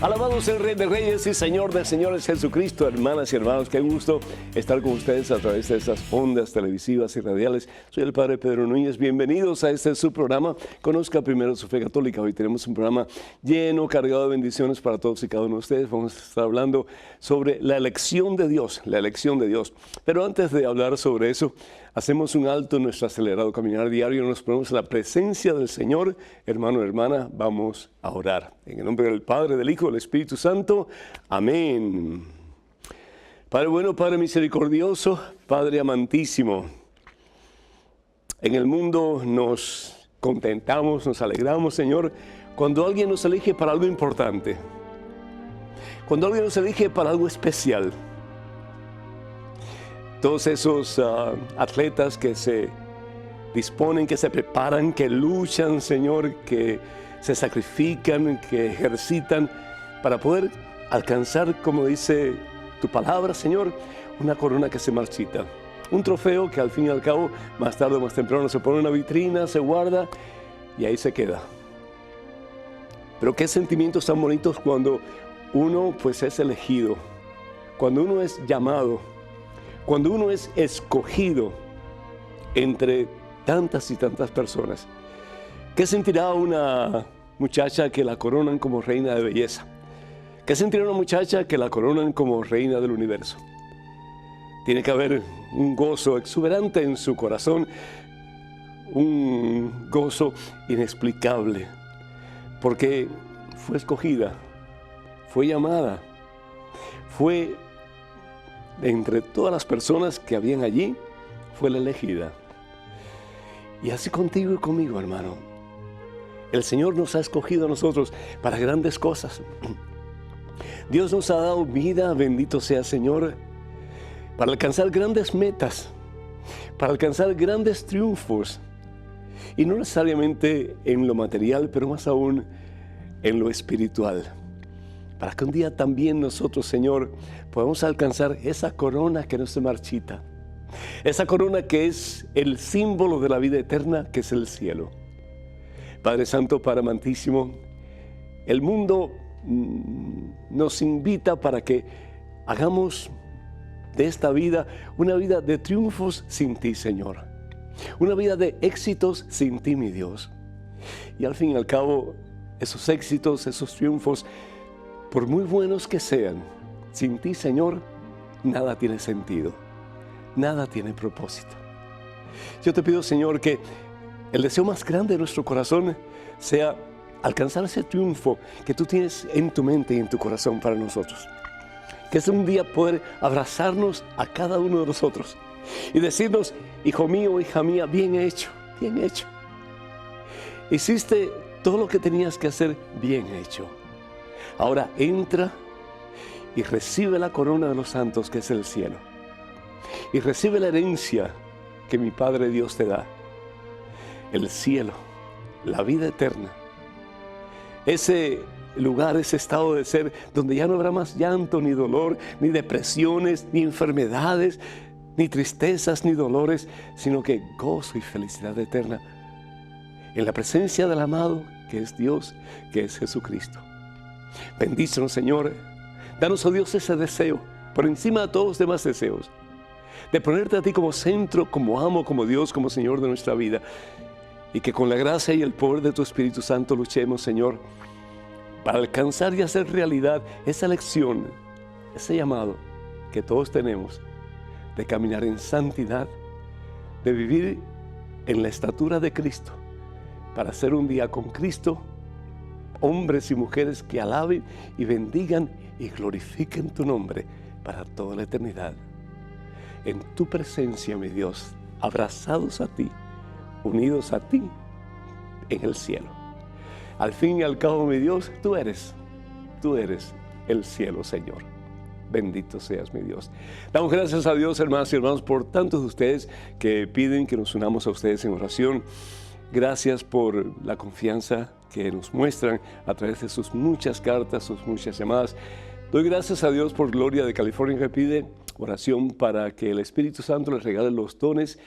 Alabamos el Rey de Reyes y Señor de Señores Jesucristo. Hermanas y hermanos, qué gusto estar con ustedes a través de estas ondas televisivas y radiales. Soy el Padre Pedro Núñez. Bienvenidos a este su programa. Conozca primero su fe católica. Hoy tenemos un programa lleno, cargado de bendiciones para todos y cada uno de ustedes. Vamos a estar hablando sobre la elección de Dios, la elección de Dios. Pero antes de hablar sobre eso, hacemos un alto en nuestro acelerado caminar diario, nos ponemos en la presencia del Señor. Hermano, hermana, vamos a orar. En el nombre del Padre, del Hijo, del Espíritu Santo. Amén. Padre bueno, Padre misericordioso, Padre amantísimo. En el mundo nos contentamos, nos alegramos, Señor, cuando alguien nos elige para algo importante. Cuando alguien nos elige para algo especial. Todos esos atletas que se disponen, que se preparan, que luchan, Señor, que se sacrifican, que ejercitan para poder alcanzar, como dice tu palabra, Señor, una corona que se marchita. Un trofeo que al fin y al cabo, más tarde o más temprano, se pone en una vitrina, se guarda y ahí se queda. Pero qué sentimientos tan bonitos cuando uno pues es elegido, cuando uno es llamado, cuando uno es escogido entre tantas y tantas personas. ¿Qué sentirá una muchacha que la coronan como reina de belleza? ¿Qué sentirá una muchacha que la coronan como reina del universo? Tiene que haber un gozo exuberante en su corazón, un gozo inexplicable, porque fue escogida, fue llamada, fue de entre todas las personas que habían allí, fue la elegida. Y así contigo y conmigo, hermano. El Señor nos ha escogido a nosotros para grandes cosas. Dios nos ha dado vida, bendito sea Señor, para alcanzar grandes metas, para alcanzar grandes triunfos. Y no necesariamente en lo material, pero más aún en lo espiritual. Para que un día también nosotros, Señor, podamos alcanzar esa corona que no se marchita. Esa corona que es el símbolo de la vida eterna, que es el cielo. Padre Santo, Padre amantísimo, el mundo nos invita para que hagamos de esta vida una vida de triunfos sin ti, Señor. Una vida de éxitos sin ti, mi Dios. Y al fin y al cabo, esos éxitos, esos triunfos, por muy buenos que sean, sin ti, Señor, nada tiene sentido, nada tiene propósito. Yo te pido, Señor, que el deseo más grande de nuestro corazón sea alcanzar ese triunfo que tú tienes en tu mente y en tu corazón para nosotros. Que es un día poder abrazarnos a cada uno de nosotros y decirnos: hijo mío, hija mía, bien hecho, bien hecho. Hiciste todo lo que tenías que hacer, bien hecho. Ahora entra y recibe la corona de los santos, que es el cielo. Y recibe la herencia que mi Padre Dios te da. El cielo, la vida eterna. Ese lugar, ese estado de ser donde ya no habrá más llanto, ni dolor, ni depresiones, ni enfermedades, ni tristezas, ni dolores, sino que gozo y felicidad eterna en la presencia del amado, que es Dios, que es Jesucristo. Bendícenos, Señor. Danos, oh Dios, ese deseo, por encima de todos los demás deseos, de ponerte a ti como centro, como amo, como Dios, como Señor de nuestra vida. Y que con la gracia y el poder de tu Espíritu Santo luchemos, Señor, para alcanzar y hacer realidad esa elección, ese llamado que todos tenemos, de caminar en santidad, de vivir en la estatura de Cristo, para ser un día con Cristo, hombres y mujeres que alaben y bendigan y glorifiquen tu nombre para toda la eternidad. En tu presencia, mi Dios, abrazados a ti, unidos a ti en el cielo. Al fin y al cabo, mi Dios, tú eres el cielo, Señor. Bendito seas, mi Dios. Damos gracias a Dios, hermanas y hermanos, por tantos de ustedes que piden que nos unamos a ustedes en oración. Gracias por la confianza que nos muestran a través de sus muchas cartas, sus muchas llamadas. Doy gracias a Dios por Gloria de California, que pide oración para que el Espíritu Santo les regale los dones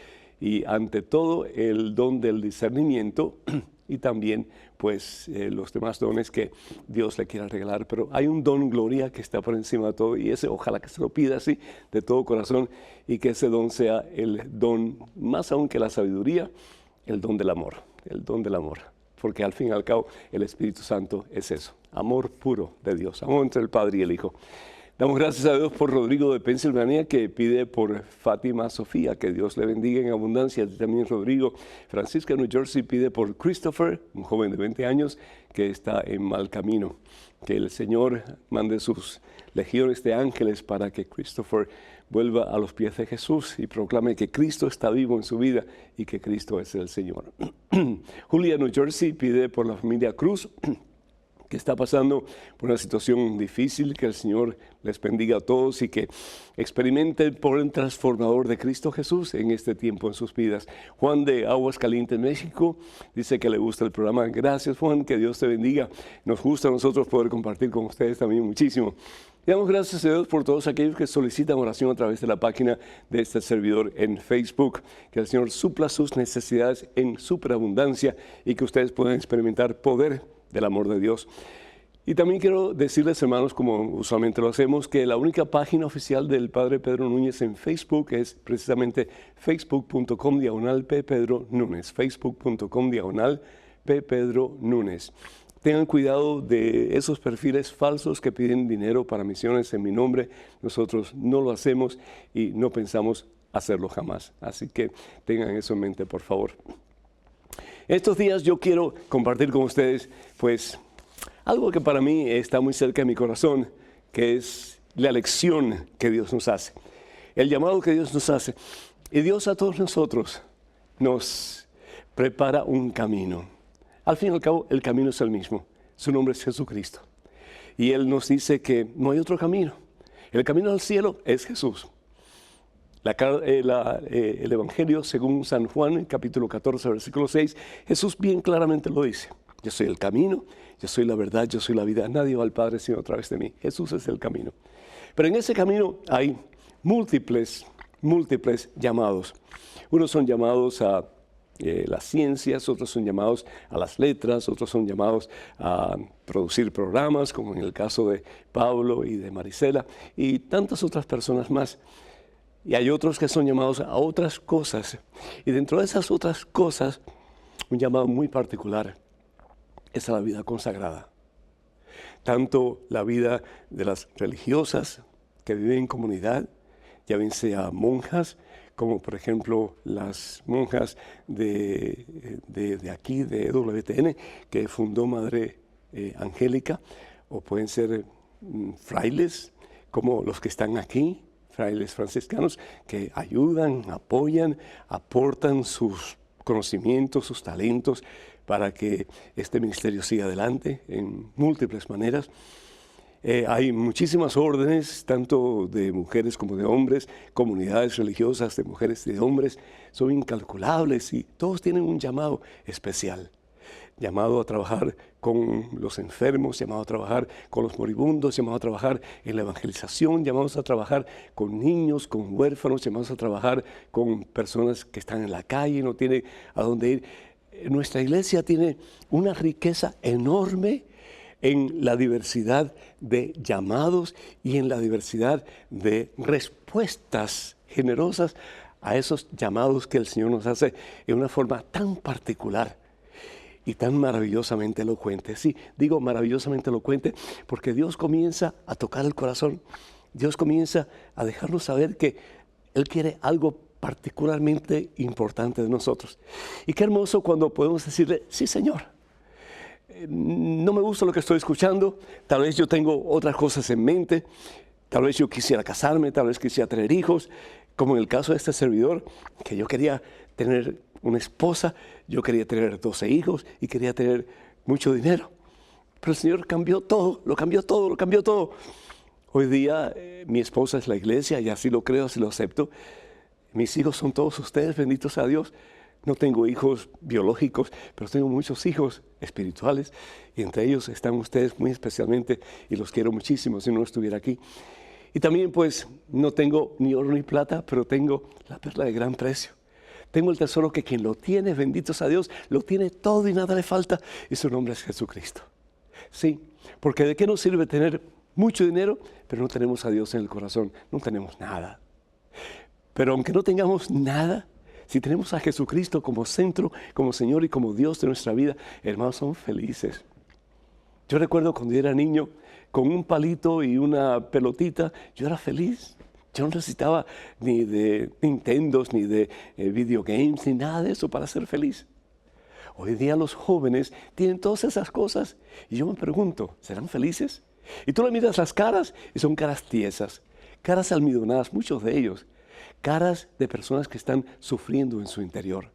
y ante todo el don del discernimiento y también pues los demás dones que Dios le quiera regalar. Pero hay un don, Gloria, que está por encima de todo, y ese ojalá que se lo pida así de todo corazón, y que ese don sea el don, más aún que la sabiduría, el don del amor, el don del amor. Porque al fin y al cabo el Espíritu Santo es eso, amor puro de Dios, amor entre el Padre y el Hijo. Damos gracias a Dios por Rodrigo de Pensilvania, que pide por Fátima Sofía, que Dios le bendiga en abundancia. También Rodrigo. Francisca de New Jersey pide por Christopher, un joven de 20 años que está en mal camino. Que el Señor mande sus legiones de ángeles para que Christopher vuelva a los pies de Jesús y proclame que Cristo está vivo en su vida y que Cristo es el Señor. Julia de New Jersey pide por la familia Cruz, que está pasando por una situación difícil, que el Señor les bendiga a todos y que experimenten el poder transformador de Cristo Jesús en este tiempo en sus vidas. Juan de Aguascalientes, México, dice que le gusta el programa. Gracias, Juan, que Dios te bendiga. Nos gusta a nosotros poder compartir con ustedes también muchísimo. Y damos gracias a Dios por todos aquellos que solicitan oración a través de la página de este servidor en Facebook. Que el Señor supla sus necesidades en superabundancia y que ustedes puedan experimentar poder del amor de Dios. Y también quiero decirles, hermanos, como usualmente lo hacemos, que la única página oficial del Padre Pedro Núñez en Facebook es precisamente facebook.com/ppedronúñez, facebook.com/ppedronúñez. Tengan cuidado de esos perfiles falsos que piden dinero para misiones en mi nombre. Nosotros no lo hacemos y no pensamos hacerlo jamás. Así que tengan eso en mente, por favor. Estos días yo quiero compartir con ustedes, pues, algo que para mí está muy cerca de mi corazón, que es la elección que Dios nos hace, el llamado que Dios nos hace. Y Dios a todos nosotros nos prepara un camino. Al fin y al cabo, el camino es el mismo. Su nombre es Jesucristo. Y Él nos dice que no hay otro camino. El camino al cielo es Jesús. El Evangelio según San Juan, capítulo 14, versículo 6, Jesús bien claramente lo dice. Yo soy el camino, yo soy la verdad, yo soy la vida. Nadie va al Padre sino a través de mí. Jesús es el camino. Pero en ese camino hay múltiples llamados. Unos son llamados a las ciencias, otros son llamados a las letras, otros son llamados a producir programas, como en el caso de Pablo y de Marisela, y tantas otras personas más. Y hay otros que son llamados a otras cosas. Y dentro de esas otras cosas, un llamado muy particular es a la vida consagrada. Tanto la vida de las religiosas que viven en comunidad, ya bien sea monjas, como por ejemplo las monjas de aquí, de EWTN, que fundó Madre Angélica, o pueden ser frailes, como los que están aquí, frailes franciscanos, que ayudan, apoyan, aportan sus conocimientos, sus talentos, para que este ministerio siga adelante en múltiples maneras. Hay muchísimas órdenes, tanto de mujeres como de hombres, comunidades religiosas de mujeres y de hombres, son incalculables y todos tienen un llamado especial. Llamado a trabajar con los enfermos, llamado a trabajar con los moribundos, llamado a trabajar en la evangelización, llamados a trabajar con niños, con huérfanos, llamados a trabajar con personas que están en la calle y no tienen a dónde ir. Nuestra iglesia tiene una riqueza enorme en la diversidad de llamados y en la diversidad de respuestas generosas a esos llamados que el Señor nos hace en una forma tan particular y tan maravillosamente elocuente. Sí, digo maravillosamente elocuente porque Dios comienza a tocar el corazón. Dios comienza a dejarnos saber que Él quiere algo particularmente importante de nosotros. Y qué hermoso cuando podemos decirle, sí, Señor, no me gusta lo que estoy escuchando, tal vez yo tengo otras cosas en mente, tal vez yo quisiera casarme, tal vez quisiera tener hijos, como en el caso de este servidor, que yo quería tener una esposa, yo quería tener 12 hijos y quería tener mucho dinero. Pero el Señor cambió todo, lo cambió todo, lo cambió todo. Hoy día mi esposa es la iglesia y así lo creo, así lo acepto. Mis hijos son todos ustedes, benditos a Dios. No tengo hijos biológicos, pero tengo muchos hijos espirituales y entre ellos están ustedes muy especialmente y los quiero muchísimo si no estuviera aquí. Y también pues no tengo ni oro ni plata, pero tengo la perla de gran precio. Tengo el tesoro que quien lo tiene, benditos a Dios, lo tiene todo y nada le falta y su nombre es Jesucristo. Sí, porque ¿de qué nos sirve tener mucho dinero, pero no tenemos a Dios en el corazón? No tenemos nada. Pero aunque no tengamos nada, si tenemos a Jesucristo como centro, como Señor y como Dios de nuestra vida, hermanos, somos felices. Yo recuerdo cuando yo era niño, con un palito y una pelotita, yo era feliz. Yo no necesitaba ni de Nintendos, ni de video games, ni nada de eso para ser feliz. Hoy día los jóvenes tienen todas esas cosas y yo me pregunto, ¿serán felices? Y tú le miras las caras y son caras tiesas, caras almidonadas, muchos de ellos. Caras de personas que están sufriendo en su interior,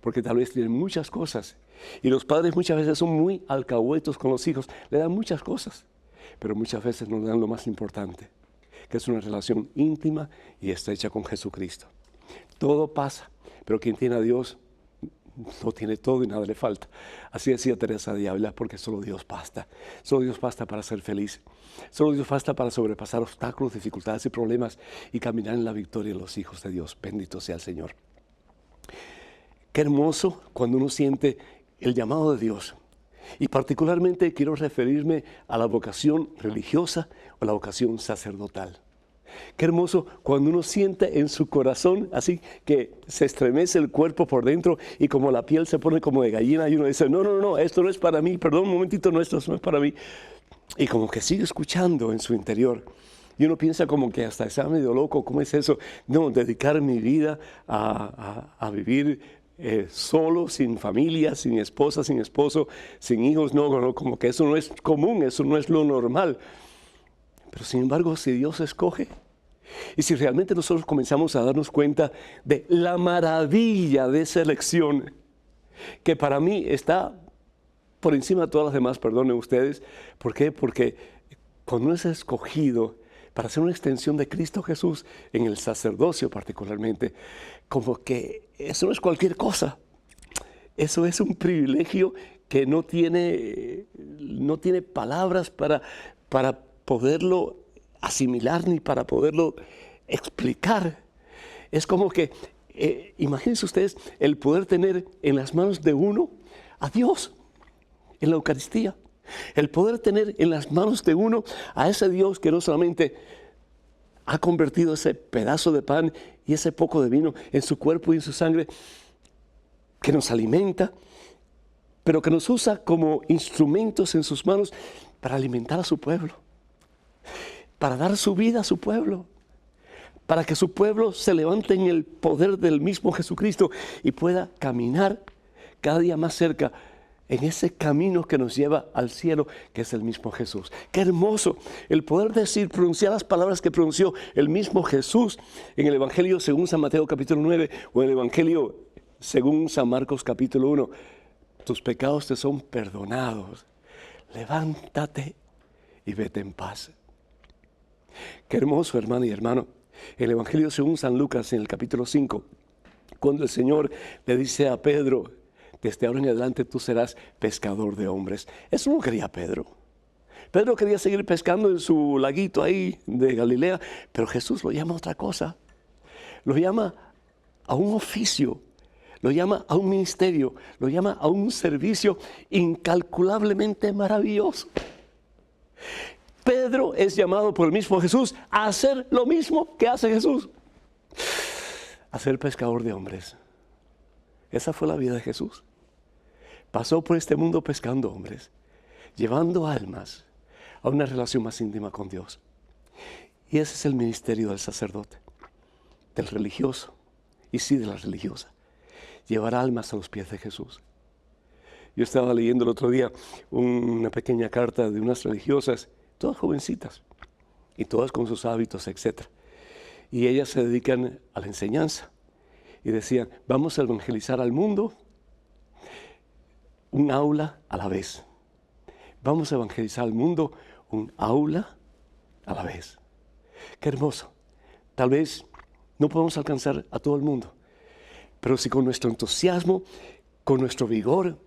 porque tal vez tienen muchas cosas. Y los padres muchas veces son muy alcahuetos con los hijos, le dan muchas cosas, pero muchas veces no le dan lo más importante, que es una relación íntima y estrecha con Jesucristo. Todo pasa, pero quien tiene a Dios lo tiene todo y nada le falta. Así decía Teresa de Ávila, porque solo Dios basta. Solo Dios basta para ser feliz. Solo Dios basta para sobrepasar obstáculos, dificultades y problemas y caminar en la victoria de los hijos de Dios. Bendito sea el Señor. Qué hermoso cuando uno siente el llamado de Dios. Y particularmente quiero referirme a la vocación religiosa o la vocación sacerdotal. Qué hermoso cuando uno siente en su corazón así que se estremece el cuerpo por dentro y como la piel se pone como de gallina y uno dice, no, esto no es para mí, perdón un momentito, no, esto no es para mí. Y como que sigue escuchando en su interior. Y uno piensa como que hasta está medio loco, ¿cómo es eso? No, dedicar mi vida a vivir solo, sin familia, sin esposa, sin esposo, sin hijos, no, como que eso no es común, eso no es lo normal. Pero sin embargo, si Dios escoge, y si realmente nosotros comenzamos a darnos cuenta de la maravilla de esa elección, que para mí está por encima de todas las demás, perdonen ustedes. ¿Por qué? Porque cuando uno es escogido para ser una extensión de Cristo Jesús en el sacerdocio particularmente, como que eso no es cualquier cosa. Eso es un privilegio que no tiene palabras para poderlo asimilar ni para poderlo explicar. Es como que, imagínense ustedes el poder tener en las manos de uno a Dios en la Eucaristía. El poder tener en las manos de uno a ese Dios que no solamente ha convertido ese pedazo de pan y ese poco de vino en su cuerpo y en su sangre, que nos alimenta, pero que nos usa como instrumentos en sus manos para alimentar a su pueblo, para dar su vida a su pueblo, para que su pueblo se levante en el poder del mismo Jesucristo y pueda caminar cada día más cerca en ese camino que nos lleva al cielo, que es el mismo Jesús. Qué hermoso el poder decir, pronunciar las palabras que pronunció el mismo Jesús en el Evangelio según San Mateo capítulo 9 o en el Evangelio según San Marcos capítulo 1. Tus pecados te son perdonados. Levántate y vete en paz. Qué hermoso, hermano y hermano. El Evangelio según San Lucas en el capítulo 5, cuando el Señor le dice a Pedro, desde ahora en adelante tú serás pescador de hombres. Eso no quería Pedro. Pedro quería seguir pescando en su laguito ahí de Galilea, pero Jesús lo llama a otra cosa. Lo llama a un oficio, lo llama a un ministerio, lo llama a un servicio incalculablemente maravilloso. Pedro es llamado por el mismo Jesús a hacer lo mismo que hace Jesús. A ser pescador de hombres. Esa fue la vida de Jesús. Pasó por este mundo pescando hombres, llevando almas a una relación más íntima con Dios. Y ese es el ministerio del sacerdote, del religioso, y sí de la religiosa. Llevar almas a los pies de Jesús. Yo estaba leyendo el otro día una pequeña carta de unas religiosas, todas jovencitas, y todas con sus hábitos, etc. Y ellas se dedican a la enseñanza. Y decían, vamos a evangelizar al mundo un aula a la vez. Vamos a evangelizar al mundo un aula a la vez. Qué hermoso. Tal vez no podemos alcanzar a todo el mundo, pero si con nuestro entusiasmo, con nuestro vigor,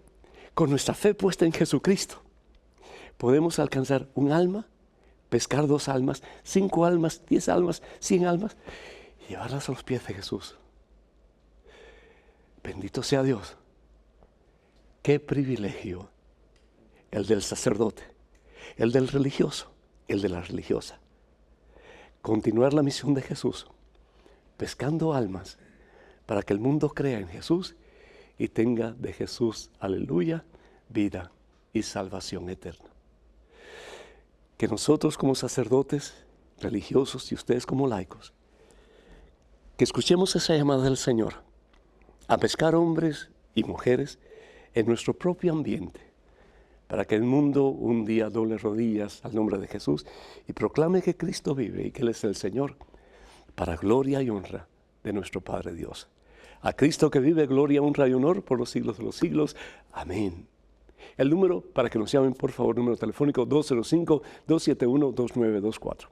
con nuestra fe puesta en Jesucristo, podemos alcanzar un alma, pescar 2 almas, 5 almas, 10 almas, 100 almas y llevarlas a los pies de Jesús. Bendito sea Dios. Qué privilegio el del sacerdote, el del religioso, el de la religiosa. Continuar la misión de Jesús, pescando almas para que el mundo crea en Jesús y tenga de Jesús, aleluya, vida y salvación eterna. Que nosotros como sacerdotes religiosos y ustedes como laicos, que escuchemos esa llamada del Señor a pescar hombres y mujeres en nuestro propio ambiente, para que el mundo un día doble rodillas al nombre de Jesús y proclame que Cristo vive y que Él es el Señor, para gloria y honra de nuestro Padre Dios. A Cristo que vive, gloria, honra y honor por los siglos de los siglos. Amén. El número, para que nos llamen, por favor, número telefónico 205-271-2924.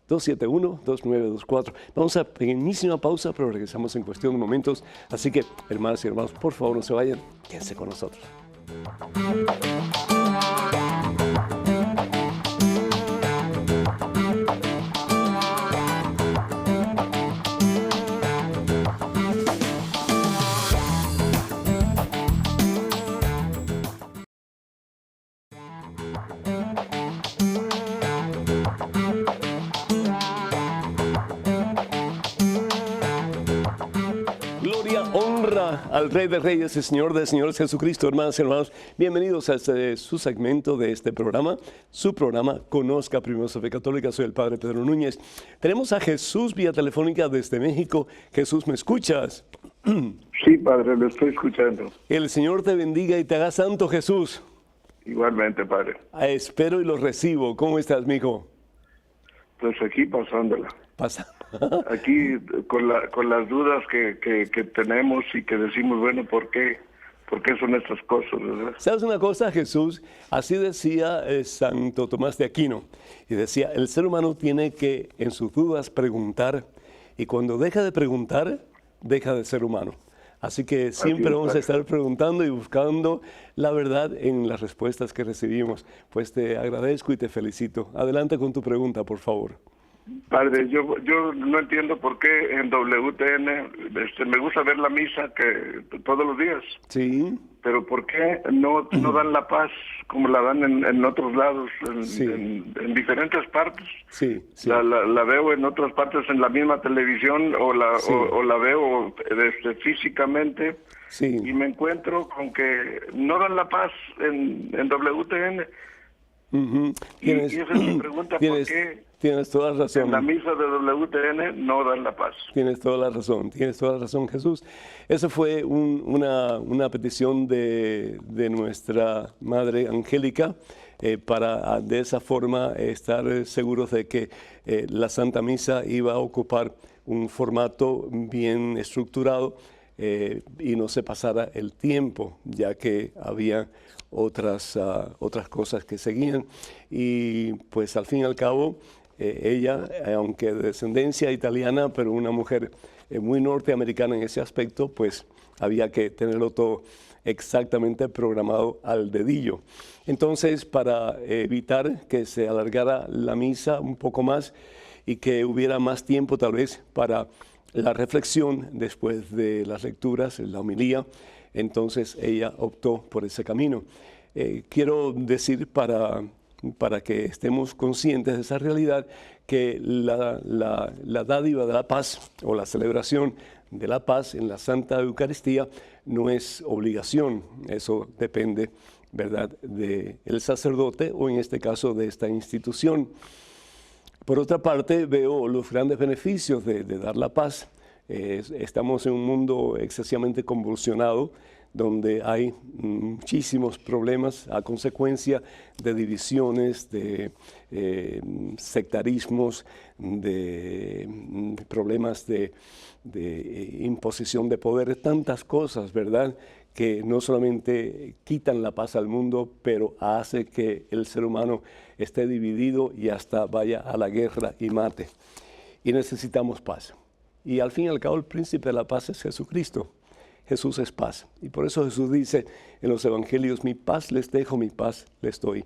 205-271-2924. Vamos a pequeñísima pausa, pero regresamos en cuestión de momentos. Así que, hermanas y hermanos, por favor, no se vayan. Quédense con nosotros. Al Rey de Reyes y Señor de Señores Jesucristo, hermanas y hermanos, bienvenidos a su segmento de este programa, su programa Conozca Primero su Fe Católica. Soy el Padre Pedro Núñez. Tenemos a Jesús vía telefónica desde México. Jesús, ¿me escuchas? Sí, Padre, lo estoy escuchando. El Señor te bendiga y te haga santo, Jesús. Igualmente, Padre. Espero y lo recibo. ¿Cómo estás, mijo? Pues aquí pasándola. Pasa. Aquí con las dudas que tenemos y que decimos, bueno, ¿por qué son estas cosas, verdad? ¿Sabes una cosa, Jesús? Así decía Santo Tomás de Aquino. Y decía, el ser humano tiene que en sus dudas preguntar. Y cuando deja de preguntar, deja de ser humano. Así que siempre vamos a estar preguntando y buscando la verdad en las respuestas que recibimos. Pues te agradezco y te felicito. Adelante con tu pregunta, por favor. Padre, yo no entiendo por qué en WTN me gusta ver la misa que todos los días. Sí. Pero ¿por qué no dan la paz como la dan en otros lados, en diferentes partes? Sí, sí. La veo en otras partes en la misma televisión o la veo físicamente. Sí. Y me encuentro con que no dan la paz en WTN. Y esa es mi pregunta, ¿por qué? Tienes toda la razón. En la misa de WTN no dan la paz. Tienes toda la razón, Jesús. Eso fue una petición de nuestra Madre Angélica para de esa forma estar seguros de que la Santa Misa iba a ocupar un formato bien estructurado y no se pasara el tiempo, ya que había otras cosas que seguían. Y pues al fin y al cabo, ella, aunque de descendencia italiana, pero una mujer muy norteamericana en ese aspecto, pues había que tenerlo todo exactamente programado al dedillo. Entonces, para evitar que se alargara la misa un poco más y que hubiera más tiempo tal vez para la reflexión después de las lecturas, la homilía, entonces ella optó por ese camino. Quiero decir para que estemos conscientes de esa realidad, que la dádiva de la paz o la celebración de la paz en la Santa Eucaristía no es obligación. Eso depende, ¿verdad?, del sacerdote o en este caso de esta institución. Por otra parte, veo los grandes beneficios de dar la paz. Estamos en un mundo excesivamente convulsionado donde hay muchísimos problemas a consecuencia de divisiones, de sectarismos, de problemas de imposición de poder, tantas cosas, ¿verdad?, que no solamente quitan la paz al mundo, pero hace que el ser humano esté dividido y hasta vaya a la guerra y mate. Y necesitamos paz. Y al fin y al cabo el príncipe de la paz es Jesucristo. Jesús es paz. Y por eso Jesús dice en los evangelios, mi paz les dejo, mi paz les doy.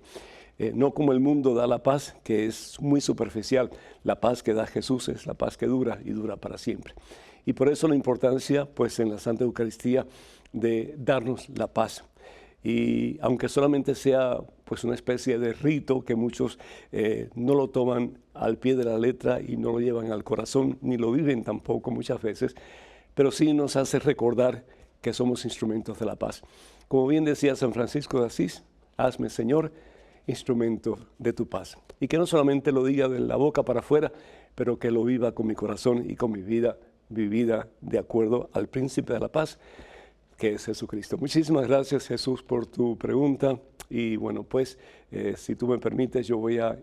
No como el mundo da la paz, que es muy superficial. La paz que da Jesús es la paz que dura y dura para siempre. Y por eso la importancia, pues, en la Santa Eucaristía de darnos la paz. Y aunque solamente sea pues una especie de rito que muchos no lo toman al pie de la letra y no lo llevan al corazón, ni lo viven tampoco muchas veces, pero sí nos hace recordar que somos instrumentos de la paz. Como bien decía San Francisco de Asís, hazme, Señor, instrumento de tu paz. Y que no solamente lo diga de la boca para afuera, pero que lo viva con mi corazón y con mi vida vivida de acuerdo al príncipe de la paz, que es Jesucristo. Muchísimas gracias, Jesús, por tu pregunta. Y bueno, pues, si tú me permites, yo voy a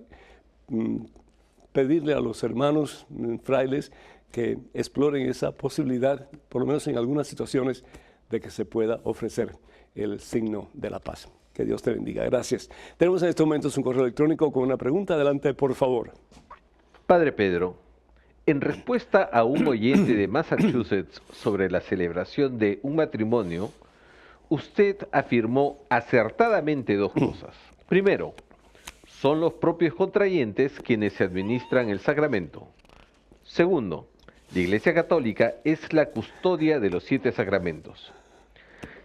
pedirle a los hermanos frailes que exploren esa posibilidad, por lo menos en algunas situaciones, de que se pueda ofrecer el signo de la paz. Que Dios te bendiga. Gracias. Tenemos en estos momentos un correo electrónico con una pregunta. Adelante, por favor. Padre Pedro, en respuesta a un oyente de Massachusetts sobre la celebración de un matrimonio, usted afirmó acertadamente dos cosas. Primero, son los propios contrayentes quienes se administran el sacramento. Segundo, la Iglesia Católica es la custodia de los 7 sacramentos.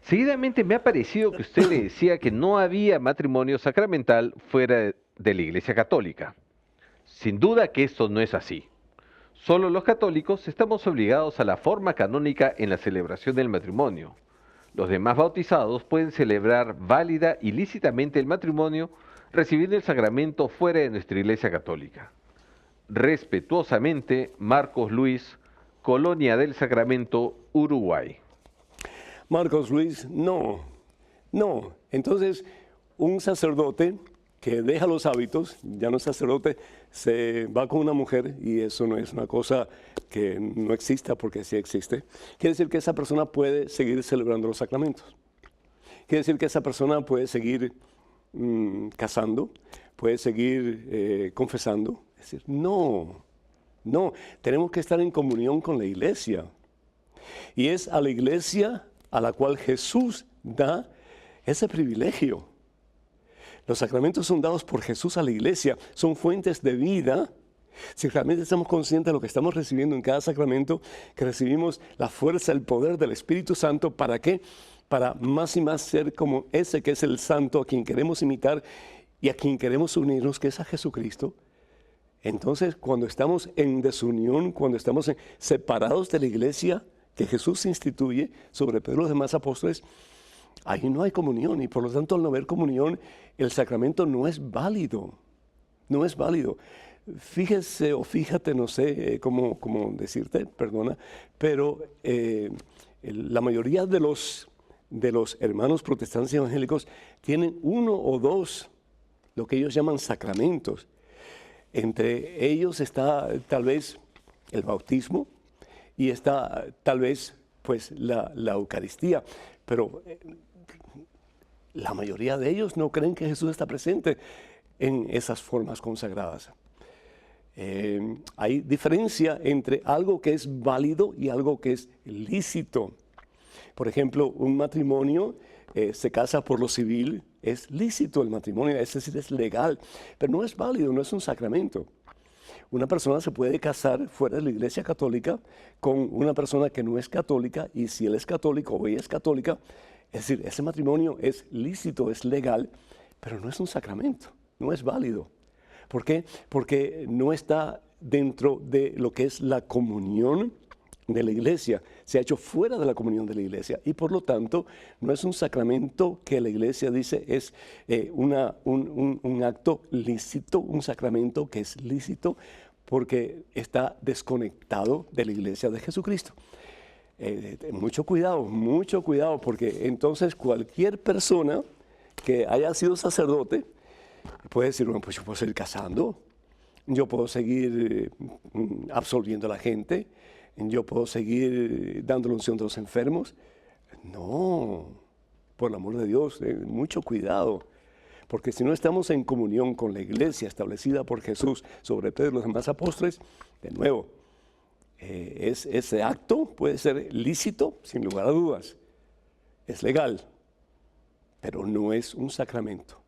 Seguidamente me ha parecido que usted le decía que no había matrimonio sacramental fuera de la Iglesia Católica. Sin duda que esto no es así. Solo los católicos estamos obligados a la forma canónica en la celebración del matrimonio. Los demás bautizados pueden celebrar válida y lícitamente el matrimonio recibiendo el sacramento fuera de nuestra Iglesia Católica. Respetuosamente, Marcos Luis, Colonia del Sacramento, Uruguay. Marcos Luis, no. Entonces, un sacerdote que deja los hábitos, ya no es sacerdote, se va con una mujer, y eso no es una cosa que no exista, porque sí existe. Quiere decir que esa persona puede seguir celebrando los sacramentos. Quiere decir que esa persona puede seguir casando, puede seguir confesando. Es decir, no, tenemos que estar en comunión con la iglesia. Y es a la iglesia a la cual Jesús da ese privilegio. Los sacramentos son dados por Jesús a la iglesia, son fuentes de vida. Si realmente estamos conscientes de lo que estamos recibiendo en cada sacramento, que recibimos la fuerza, el poder del Espíritu Santo, ¿para qué? Para más y más ser como ese que es el santo, a quien queremos imitar y a quien queremos unirnos, que es a Jesucristo. Entonces, cuando estamos en desunión, cuando estamos separados de la iglesia que Jesús instituye sobre Pedro y los demás apóstoles, ahí no hay comunión, y por lo tanto, al no haber comunión, el sacramento no es válido. No es válido. Fíjese o fíjate, no sé cómo decirte, perdona, pero la mayoría de los hermanos protestantes evangélicos tienen 1 o 2, lo que ellos llaman sacramentos. Entre ellos está tal vez el bautismo y está tal vez pues la Eucaristía, pero la mayoría de ellos no creen que Jesús está presente en esas formas consagradas. Hay diferencia entre algo que es válido y algo que es lícito. Por ejemplo, un matrimonio se casa por lo civil, es lícito el matrimonio, es decir, es legal, pero no es válido, no es un sacramento. Una persona se puede casar fuera de la Iglesia Católica con una persona que no es católica, y si él es católico o ella es católica, es decir, ese matrimonio es lícito, es legal, pero no es un sacramento, no es válido. ¿Por qué? Porque no está dentro de lo que es la comunión de la iglesia, se ha hecho fuera de la comunión de la iglesia, y por lo tanto no es un sacramento que la iglesia dice es un acto lícito, un sacramento que es lícito porque está desconectado de la iglesia de Jesucristo. mucho cuidado, porque entonces cualquier persona que haya sido sacerdote puede decir, bueno, pues yo puedo seguir casando, yo puedo seguir absolviendo a la gente, yo puedo seguir dando la unción de los enfermos. No, por el amor de Dios, mucho cuidado. Porque si no estamos en comunión con la iglesia establecida por Jesús sobre Pedro y los demás apóstoles, de nuevo, ese acto puede ser lícito, sin lugar a dudas. Es legal, pero no es un sacramento.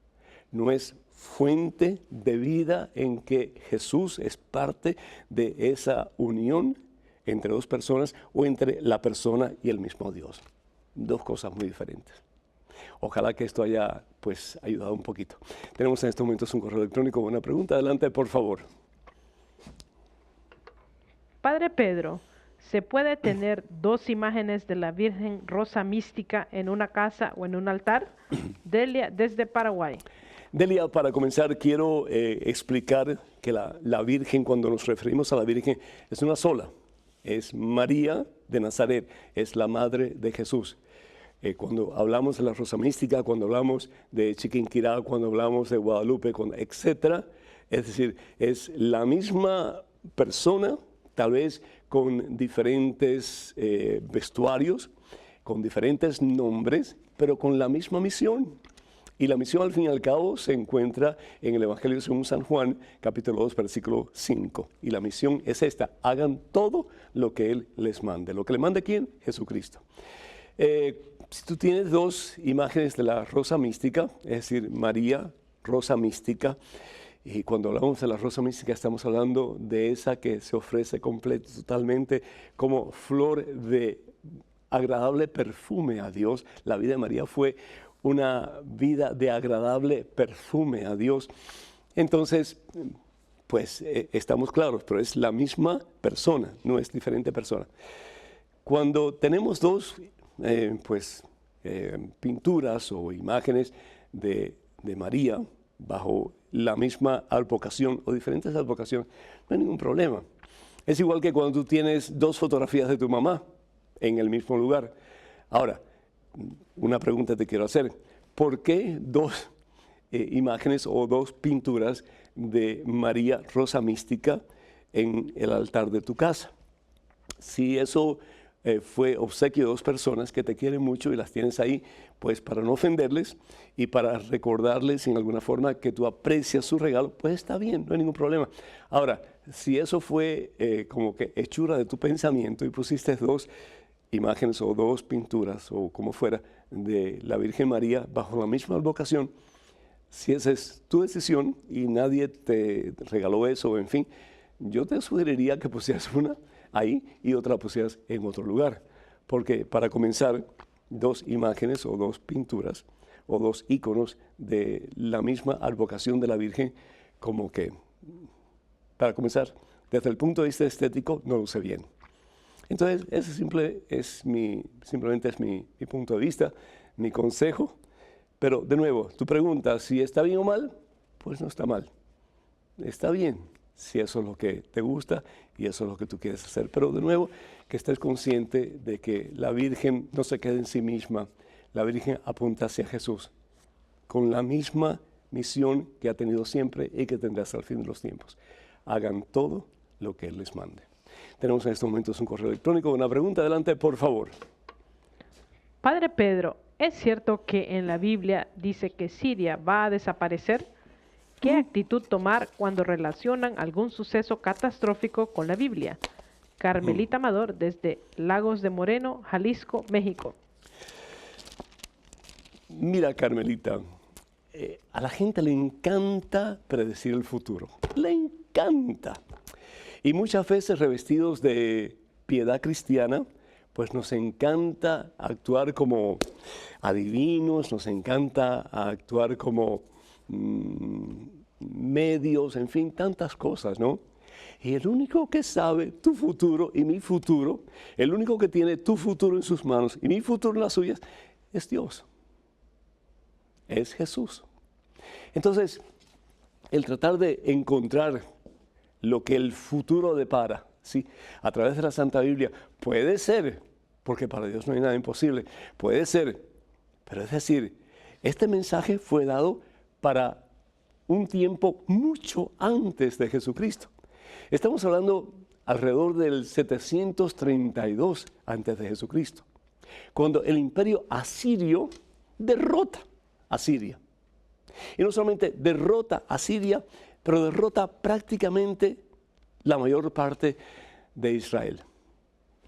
No es fuente de vida en que Jesús es parte de esa unión entre dos personas o entre la persona y el mismo Dios. Dos cosas muy diferentes. Ojalá que esto haya pues ayudado un poquito. Tenemos en estos momentos un correo electrónico. Buena pregunta. Adelante, por favor. Padre Pedro, ¿se puede tener dos imágenes de la Virgen Rosa Mística en una casa o en un altar? Delia, desde Paraguay. Delia, para comenzar, quiero explicar que la Virgen, cuando nos referimos a la Virgen, es una sola. Es María de Nazaret, es la Madre de Jesús. Cuando hablamos de la Rosa Mística, cuando hablamos de Chiquinquirá, cuando hablamos de Guadalupe, etcétera, es decir, es la misma persona, tal vez con diferentes vestuarios, con diferentes nombres, pero con la misma misión. Y la misión, al fin y al cabo, se encuentra en el Evangelio según San Juan, capítulo 2, versículo 5. Y la misión es esta: hagan todo lo que Él les mande. ¿Lo que le mande quién? Jesucristo. Si tú tienes dos imágenes de la Rosa Mística, es decir, María, Rosa Mística, y cuando hablamos de la Rosa Mística estamos hablando de esa que se ofrece completa, totalmente como flor de agradable perfume a Dios. La vida de María fue una vida de agradable perfume a Dios. Entonces, pues estamos claros, pero es la misma persona, no es diferente persona. Cuando tenemos dos pinturas o imágenes de María bajo la misma advocación o diferentes advocaciones, no hay ningún problema. Es igual que cuando tú tienes dos fotografías de tu mamá en el mismo lugar. Ahora, una pregunta te quiero hacer. ¿Por qué dos imágenes o dos pinturas de María Rosa Mística en el altar de tu casa? Si eso fue obsequio de dos personas que te quieren mucho y las tienes ahí, pues para no ofenderles y para recordarles en alguna forma que tú aprecias su regalo, pues está bien, no hay ningún problema. Ahora, si eso fue como que hechura de tu pensamiento y pusiste dos imágenes o dos pinturas o como fuera de la Virgen María bajo la misma advocación, si esa es tu decisión y nadie te regaló eso, en fin, yo te sugeriría que pusieras una ahí y otra pusieras en otro lugar. Porque para comenzar, dos imágenes o dos pinturas o dos íconos de la misma advocación de la Virgen, como que, para comenzar, desde el punto de vista estético, no luce bien. Entonces, ese simplemente es mi punto de vista, mi consejo. Pero, de nuevo, tu pregunta, si está bien o mal, pues no está mal. Está bien, si eso es lo que te gusta y eso es lo que tú quieres hacer. Pero, de nuevo, que estés consciente de que la Virgen no se queda en sí misma. La Virgen apunta hacia Jesús, con la misma misión que ha tenido siempre y que tendrá hasta el fin de los tiempos. Hagan todo lo que Él les mande. Tenemos en estos momentos un correo electrónico. Una pregunta, adelante, por favor. Padre Pedro, ¿es cierto que en la Biblia dice que Siria va a desaparecer? ¿Qué actitud tomar cuando relacionan algún suceso catastrófico con la Biblia? Carmelita Amador, desde Lagos de Moreno, Jalisco, México. Mira, Carmelita, a la gente le encanta predecir el futuro. Le encanta. Y muchas veces, revestidos de piedad cristiana, pues nos encanta actuar como adivinos, nos encanta actuar como medios, en fin, tantas cosas, ¿no? Y el único que sabe tu futuro y mi futuro, el único que tiene tu futuro en sus manos y mi futuro en las suyas, es Dios. Es Jesús. Entonces, el tratar de encontrar lo que el futuro depara, ¿sí?, a través de la Santa Biblia, puede ser porque para Dios no hay nada imposible. Puede ser, pero es decir, este mensaje fue dado para un tiempo mucho antes de Jesucristo. Estamos hablando alrededor del 732 antes de Jesucristo, cuando el imperio asirio derrota a Siria. Y no solamente derrota a Siria, pero derrota prácticamente la mayor parte de Israel.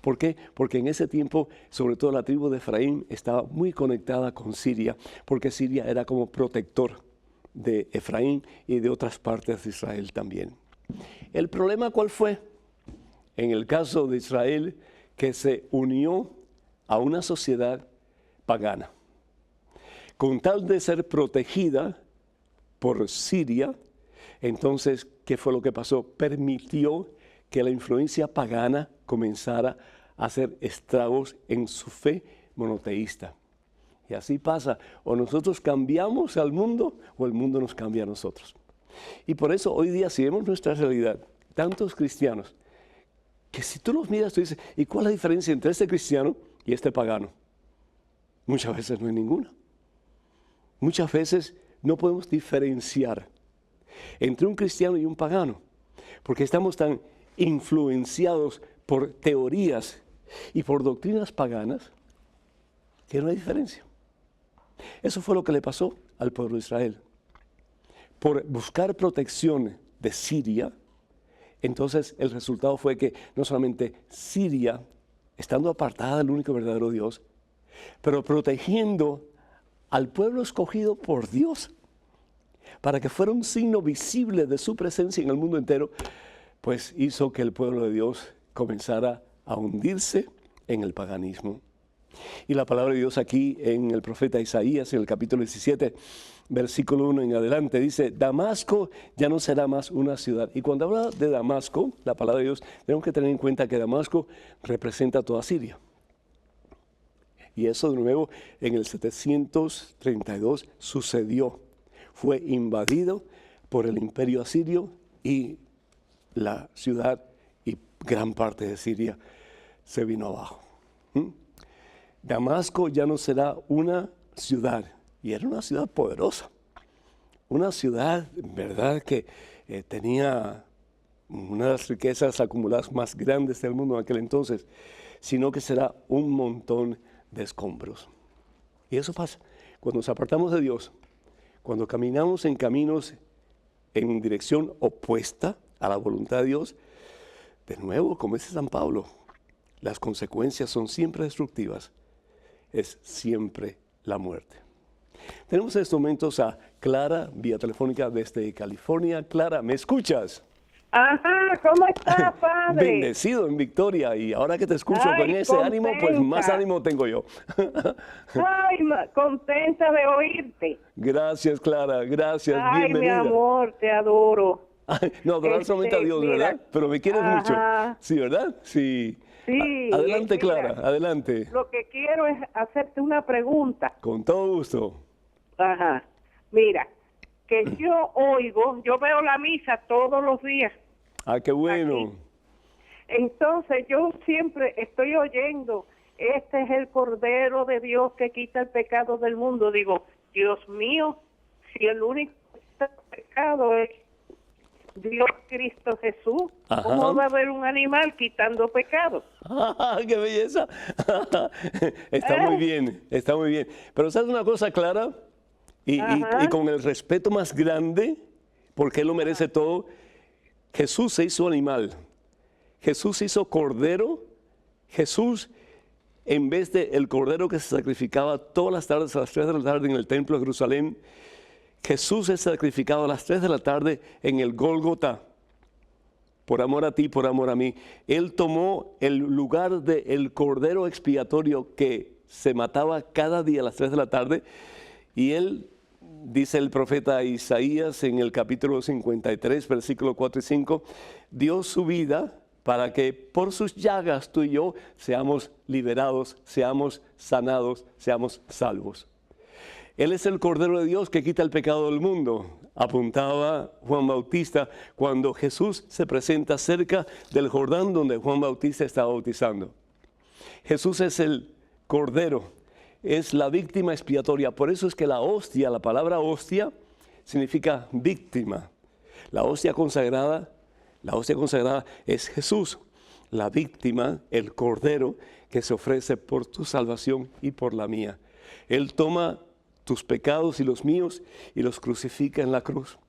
¿Por qué? Porque en ese tiempo, sobre todo la tribu de Efraín estaba muy conectada con Siria, porque Siria era como protector de Efraín y de otras partes de Israel también. ¿El problema cuál fue? En el caso de Israel, que se unió a una sociedad pagana. Con tal de ser protegida por Siria, entonces, ¿qué fue lo que pasó? Permitió que la influencia pagana comenzara a hacer estragos en su fe monoteísta. Y así pasa, o nosotros cambiamos al mundo o el mundo nos cambia a nosotros. Y por eso hoy día, si vemos nuestra realidad, tantos cristianos, que si tú los miras, tú dices, ¿y cuál es la diferencia entre este cristiano y este pagano? Muchas veces no hay ninguna. Muchas veces no podemos diferenciar entre un cristiano y un pagano, porque estamos tan influenciados por teorías y por doctrinas paganas que no hay diferencia. Eso fue lo que le pasó al pueblo de Israel. Por buscar protección de Siria, entonces el resultado fue que no solamente Siria, estando apartada del único verdadero Dios, pero protegiendo al pueblo escogido por Dios, para que fuera un signo visible de su presencia en el mundo entero, pues hizo que el pueblo de Dios comenzara a hundirse en el paganismo. Y la palabra de Dios aquí en el profeta Isaías, en el capítulo 17, versículo 1 en adelante, dice, Damasco ya no será más una ciudad. Y cuando habla de Damasco, la palabra de Dios, tenemos que tener en cuenta que Damasco representa toda Siria. Y eso de nuevo en el 732 sucedió. Fue invadido por el imperio asirio y la ciudad y gran parte de Siria se vino abajo. Damasco ya no será una ciudad, y era una ciudad poderosa. Una ciudad, verdad, que tenía una de las riquezas acumuladas más grandes del mundo en aquel entonces, sino que será un montón de escombros. Y eso pasa cuando nos apartamos de Dios, cuando caminamos en caminos en dirección opuesta a la voluntad de Dios. De nuevo, como dice San Pablo, las consecuencias son siempre destructivas, es siempre la muerte. Tenemos en estos momentos a Clara, vía telefónica desde California. Clara, ¿me escuchas? Ajá, ¿cómo estás, padre? Bendecido en victoria, y ahora que te escucho con ese contenta. ánimo, pues más ánimo tengo yo. Ay, contenta de oírte. Gracias, Clara, gracias, Ay, bienvenida. mi amor, te adoro. Ay, no, adorar solamente a Dios, mira, ¿verdad? Pero me quieres mucho. Sí, ¿verdad? Sí. Sí. Adelante, mira, Clara, adelante. Lo que quiero es hacerte una pregunta. Con todo gusto. Ajá. Mira, que yo veo la misa todos los días. Ah, qué bueno. Aquí. Entonces yo siempre estoy oyendo, este es el Cordero de Dios que quita el pecado del mundo. Digo, Dios mío, si el único que quita el pecado es Dios Cristo Jesús, Ajá. ¿cómo va a haber un animal quitando pecado? ¡Ah, qué belleza! Está muy bien, está muy bien. Pero ¿sabes una cosa, Clara? Y con el respeto más grande, porque Él lo merece todo, Jesús se hizo animal. Jesús se hizo cordero. Jesús, en vez de el cordero que se sacrificaba todas las tardes a las 3 de la tarde en el templo de Jerusalén, Jesús es sacrificado a las 3 de la tarde en el Gólgota, por amor a ti, por amor a mí. Él tomó el lugar del cordero expiatorio que se mataba cada día a las 3 de la tarde, y Él, dice el profeta Isaías en el capítulo 53, versículo 4 y 5, dio su vida para que por sus llagas tú y yo seamos liberados, seamos sanados, seamos salvos. Él es el Cordero de Dios que quita el pecado del mundo, apuntaba Juan Bautista cuando Jesús se presenta cerca del Jordán donde Juan Bautista estaba bautizando. Jesús es el Cordero, es la víctima expiatoria. Por eso es que la hostia, la palabra hostia, significa víctima. La hostia consagrada es Jesús, la víctima, el Cordero que se ofrece por tu salvación y por la mía. Él toma tus pecados y los míos y los crucifica en la cruz,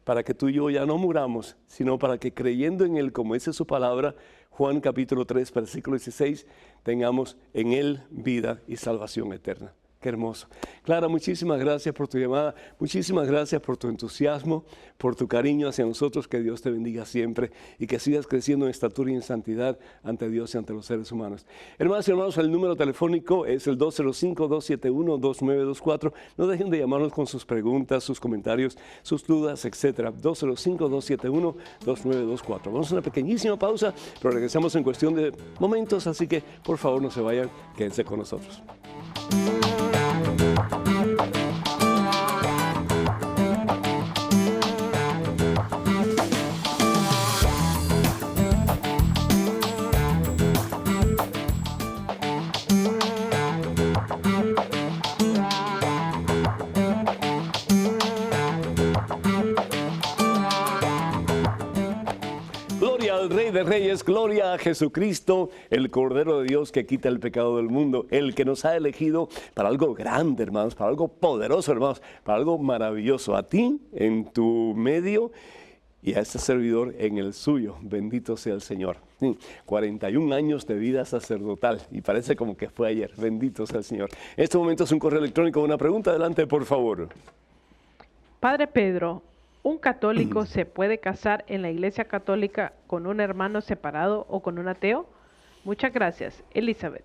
para que tú y yo ya no muramos, sino para que creyendo en Él, como dice su palabra, Juan capítulo 3, versículo 16, tengamos en Él vida y salvación eterna. Qué hermoso. Clara, muchísimas gracias por tu llamada, muchísimas gracias por tu entusiasmo, por tu cariño hacia nosotros, que Dios te bendiga siempre y que sigas creciendo en estatura y en santidad ante Dios y ante los seres humanos. Hermanas y hermanos, el número telefónico es el 205-271-2924. No dejen de llamarnos con sus preguntas, sus comentarios, sus dudas, etc. 205-271-2924. Vamos a una pequeñísima pausa, pero regresamos en cuestión de momentos, así que por favor no se vayan, quédense con nosotros. Rey de Reyes, gloria a Jesucristo, el Cordero de Dios que quita el pecado del mundo, el que nos ha elegido para algo grande, hermanos, para algo poderoso, hermanos, para algo maravilloso. A ti, en tu medio, y a este servidor en el suyo. Bendito sea el Señor. 41 años de vida sacerdotal, y parece como que fue ayer. Bendito sea el Señor. En este momento es un correo electrónico, una pregunta. Adelante, por favor. Padre Pedro, ¿un católico se puede casar en la Iglesia Católica con un hermano separado o con un ateo? Muchas gracias. Elizabeth.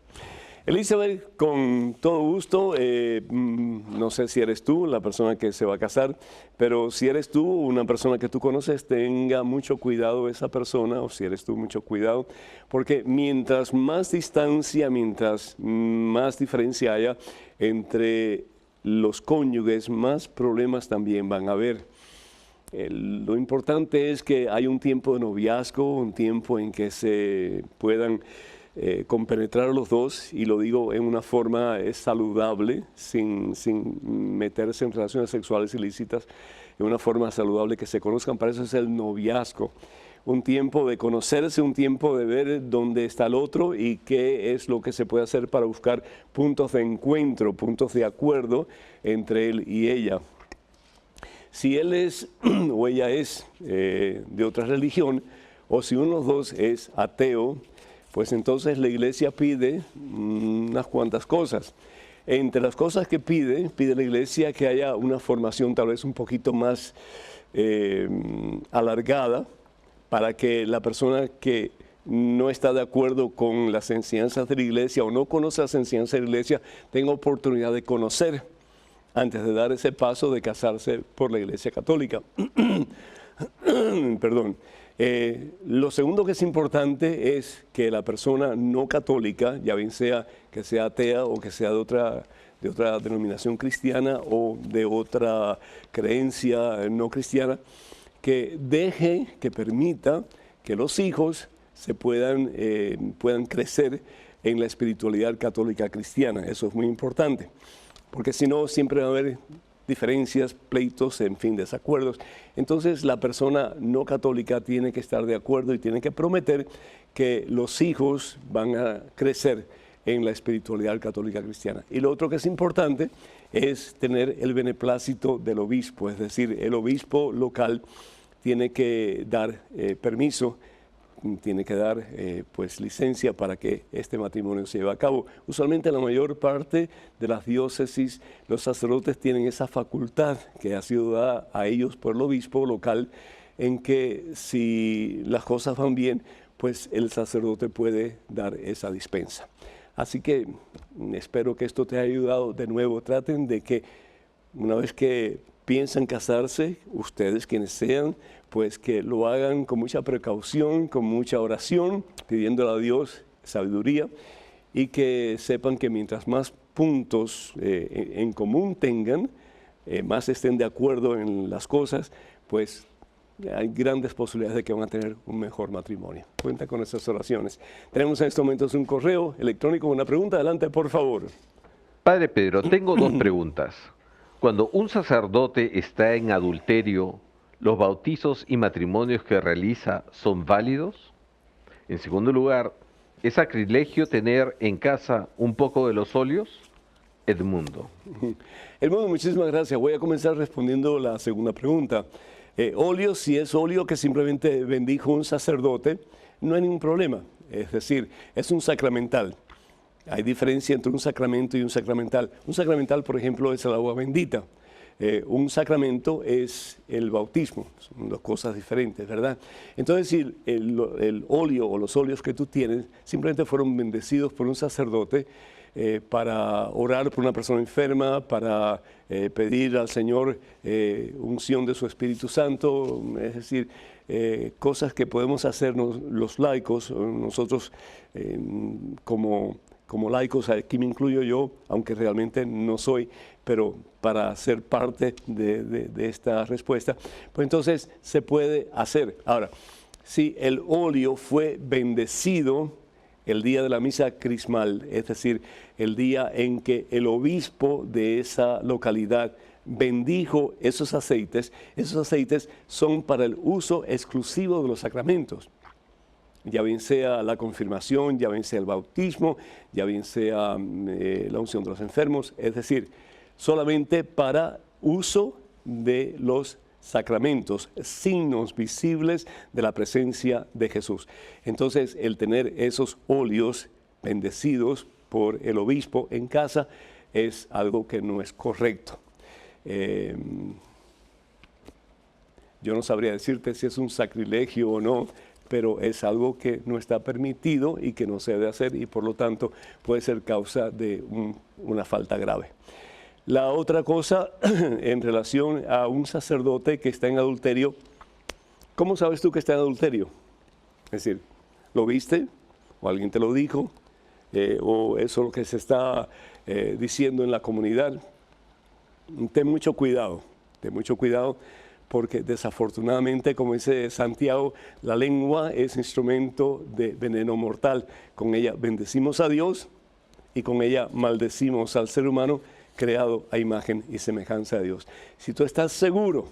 Elizabeth, con todo gusto, no sé si eres tú la persona que se va a casar, pero si eres tú, una persona que tú conoces, tenga mucho cuidado esa persona, o si eres tú, mucho cuidado, porque mientras más distancia, mientras más diferencia haya entre los cónyuges, más problemas también van a haber. Lo importante es que hay un tiempo de noviazgo, un tiempo en que se puedan compenetrar los dos, y lo digo en una forma saludable, sin meterse en relaciones sexuales ilícitas, en una forma saludable, que se conozcan. Para eso es el noviazgo. Un tiempo de conocerse, un tiempo de ver dónde está el otro y qué es lo que se puede hacer para buscar puntos de encuentro, puntos de acuerdo entre él y ella. Si él es o ella es de otra religión, o si uno de los dos es ateo, pues entonces la iglesia pide unas cuantas cosas. Entre las cosas que pide la iglesia que haya una formación tal vez un poquito más alargada, para que la persona que no está de acuerdo con las enseñanzas de la iglesia o no conoce las enseñanzas de la iglesia tenga oportunidad de conocer antes de dar ese paso de casarse por la Iglesia Católica. Perdón. Lo segundo que es importante es que la persona no católica, ya bien sea que sea atea o que sea de otra denominación cristiana o de otra creencia no cristiana, que permita que los hijos se puedan crecer en la espiritualidad católica cristiana. Eso es muy importante, porque si no siempre va a haber diferencias, pleitos, en fin, desacuerdos. Entonces la persona no católica tiene que estar de acuerdo y tiene que prometer que los hijos van a crecer en la espiritualidad católica cristiana. Y lo otro que es importante es tener el beneplácito del obispo, es decir, el obispo local tiene que dar permiso, tiene que dar licencia para que este matrimonio se lleve a cabo. Usualmente en la mayor parte de las diócesis los sacerdotes tienen esa facultad que ha sido dada a ellos por el obispo local, en que si las cosas van bien, pues el sacerdote puede dar esa dispensa. Así que espero que esto te haya ayudado. De nuevo, traten de que una vez que piensan casarse, ustedes quienes sean, pues que lo hagan con mucha precaución, con mucha oración, pidiéndole a Dios sabiduría, y que sepan que mientras más puntos en común tengan, más estén de acuerdo en las cosas, pues hay grandes posibilidades de que van a tener un mejor matrimonio. Cuenta con esas oraciones. Tenemos en estos momentos un correo electrónico, una pregunta. Adelante, por favor. Padre Pedro, tengo dos preguntas. Cuando un sacerdote está en adulterio, ¿los bautizos y matrimonios que realiza son válidos? En segundo lugar, ¿es sacrilegio tener en casa un poco de los óleos? Edmundo. Edmundo, muchísimas gracias. Voy a comenzar respondiendo la segunda pregunta. Óleo, si es óleo que simplemente bendijo un sacerdote, no hay ningún problema. Es decir, es un sacramental. Hay diferencia entre un sacramento y un sacramental. Un sacramental, por ejemplo, es el agua bendita. Un sacramento es el bautismo. Son dos cosas diferentes, ¿verdad? Entonces, si el óleo o los óleos que tú tienes simplemente fueron bendecidos por un sacerdote para orar por una persona enferma, para pedir al Señor unción de su Espíritu Santo, es decir, cosas que podemos hacer los laicos, nosotros como laicos, aquí me incluyo yo, aunque realmente no soy, pero para ser parte de esta respuesta, pues entonces se puede hacer. Ahora, si el óleo fue bendecido el día de la misa crismal, es decir, el día en que el obispo de esa localidad bendijo esos aceites son para el uso exclusivo de los sacramentos. Ya bien sea la confirmación, ya bien sea el bautismo, ya bien sea la unción de los enfermos, es decir, solamente para uso de los sacramentos, signos visibles de la presencia de Jesús. Entonces, el tener esos óleos bendecidos por el obispo en casa es algo que no es correcto. Yo no sabría decirte si es un sacrilegio o no, pero es algo que no está permitido y que no se debe hacer y por lo tanto puede ser causa de una falta grave. La otra cosa en relación a un sacerdote que está en adulterio, ¿cómo sabes tú que está en adulterio? Es decir, ¿lo viste? ¿O alguien te lo dijo? ¿O eso es lo que se está diciendo en la comunidad? Ten mucho cuidado, porque desafortunadamente, como dice Santiago, la lengua es instrumento de veneno mortal. Con ella bendecimos a Dios y con ella maldecimos al ser humano creado a imagen y semejanza de Dios. Si tú estás seguro